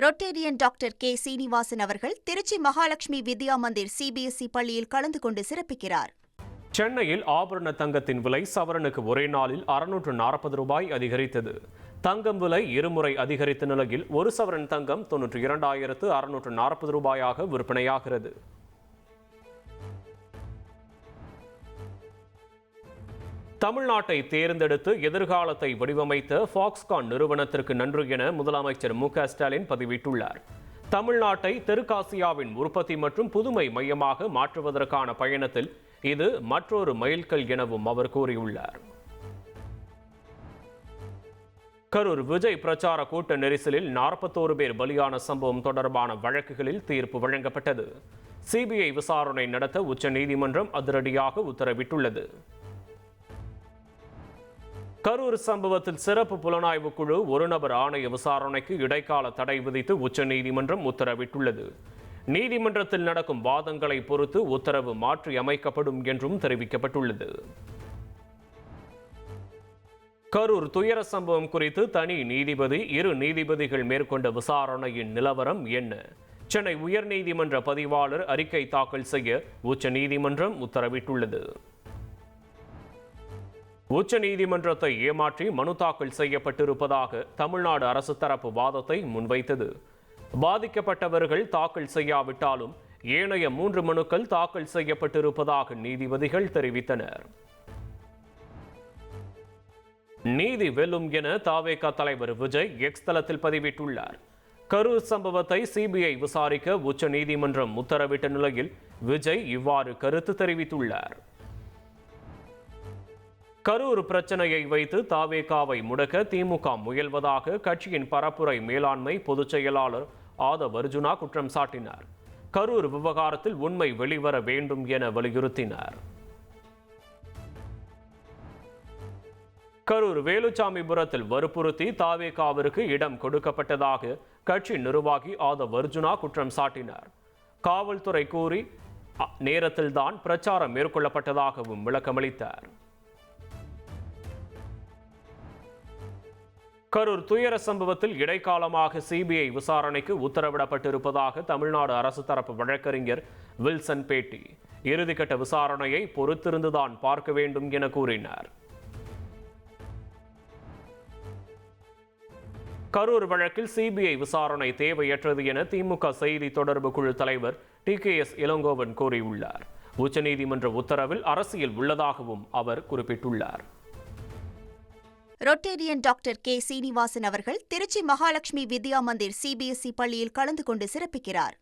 Rotarian doctor K. Srinivasan அவர்கள் Trichy Mahalakshmi Vidya Mandir CBSE பள்ளியில் கலந்து கொண்டு சிறப்பிக்கிறார். சென்னையில் ஆபரண தங்கத்தின் விலை சவரனுக்கு ஒரே நாளில் 640 ரூபாய் அதிகரித்தது. தங்கம் விலை இருமுறை அதிகரித்த நிலையில் ஒரு சவரன் தங்கம் 92,640 ரூபாயாக விற்பனையாகிறது. தமிழ்நாட்டை தேர்ந்தெடுத்து எதிர்காலத்தை வடிவமைத்த ஃபாக்ஸ்கான் நிறுவனத்திற்கு நன்றி என முதலமைச்சர் மு.க.ஸ்டாலின் பதிவிட்டுள்ளார். தமிழ்நாட்டை தெற்காசியாவின் உற்பத்தி மற்றும் புதுமை மையமாக மாற்றுவதற்கான பயணத்தில் இது மற்றொரு மைல்கல் எனவும் அவர் கூறியுள்ளார். கரூர் விஜய் பிரச்சார கூட்ட நெரிசலில் 41 பேர் பலியான சம்பவம் தொடர்பான வழக்குகளில் தீர்ப்பு வழங்கப்பட்டது. சிபிஐ விசாரணை நடத்த உச்சநீதிமன்றம் அதிரடியாக உத்தரவிட்டுள்ளது. கரூர் சம்பவத்தில் சிறப்பு புலனாய்வு குழு ஒரு நபர் ஆணைய விசாரணைக்கு இடைக்கால தடை விதித்து உச்சநீதிமன்றம் உத்தரவிட்டுள்ளது. நீதிமன்றத்தில் நடக்கும் வாதங்களை பொறுத்து உத்தரவு மாற்றி அமைக்கப்படும் என்றும் தெரிவிக்கப்பட்டுள்ளது. கரூர் துயர சம்பவம் குறித்து தனி நீதிபதி, 2 நீதிபதிகள் மேற்கொண்ட விசாரணையின் நிலவரம் என்ன? சென்னை உயர்நீதிமன்ற பதிவாளர் அறிக்கை தாக்கல் செய்ய உச்சநீதிமன்றம் உத்தரவிட்டுள்ளது. உச்சநீதிமன்றத்தை ஏமாற்றி மனு தாக்கல் செய்யப்பட்டிருப்பதாக தமிழ்நாடு அரசு தரப்பு வாதத்தை முன்வைத்தது. பாதிக்கப்பட்டவர்கள் தாக்கல் செய்யாவிட்டாலும் ஏனைய 3 மனுக்கள் தாக்கல் செய்யப்பட்டிருப்பதாக நீதிபதிகள் தெரிவித்தனர். நீதி வெல்லும் என தவேக தலைவர் விஜய் எக்ஸ் தளத்தில் பதிவிட்டுள்ளார். கரூர் சம்பவத்தை சிபிஐ விசாரிக்க உச்சநீதிமன்றம் உத்தரவிட்ட நிலையில் விஜய் இவ்வாறு கருத்து தெரிவித்துள்ளார். கரூர் பிரச்சனையை வைத்து தவேகாவை முடக்க திமுக முயல்வதாக கட்சியின் பரப்புரை மேலாண்மை பொதுச் செயலாளர் ஆதவ் அர்ஜுனா குற்றம் சாட்டினார். கரூர் விவகாரத்தில் உண்மை வெளிவர வேண்டும் என வலியுறுத்தினார். கரூர் வேலுச்சாமிபுரத்தில் வற்புறுத்தி தவேகாவிற்கு இடம் கொடுக்கப்பட்டதாக கட்சி நிர்வாகி ஆதவ் அர்ஜுனா குற்றம் சாட்டினார். காவல்துறை கூறி நேரத்தில்தான் பிரச்சாரம் மேற்கொள்ளப்பட்டதாகவும் விளக்கமளித்தார். கரூர் துயர சம்பவத்தில் இடைக்காலமாக சிபிஐ விசாரணைக்கு உத்தரவிடப்பட்டிருப்பதாக தமிழ்நாடு அரசு தரப்பு வழக்கறிஞர் வில்சன் பேட்டி. இறுதிக்கட்ட விசாரணையை பொறுத்திருந்துதான் பார்க்க வேண்டும் என கூறினார். கரூர் வழக்கில் சிபிஐ விசாரணை தேவையற்றது என திமுக செய்தி தொடர்பு குழு தலைவர் டி.கே.எஸ். இளங்கோவன் கூறியுள்ளார். உச்சநீதிமன்ற உத்தரவில் அரசியல் உள்ளதாகவும் அவர் குறிப்பிட்டுள்ளார். Rotarian doctor K. சீனிவாசன் அவர்கள் திருச்சி மகாலட்சுமி வித்யா மந்திர் சிபிஎஸ்இ பள்ளியில் கலந்து கொண்டு சிறப்பிக்கிறார்.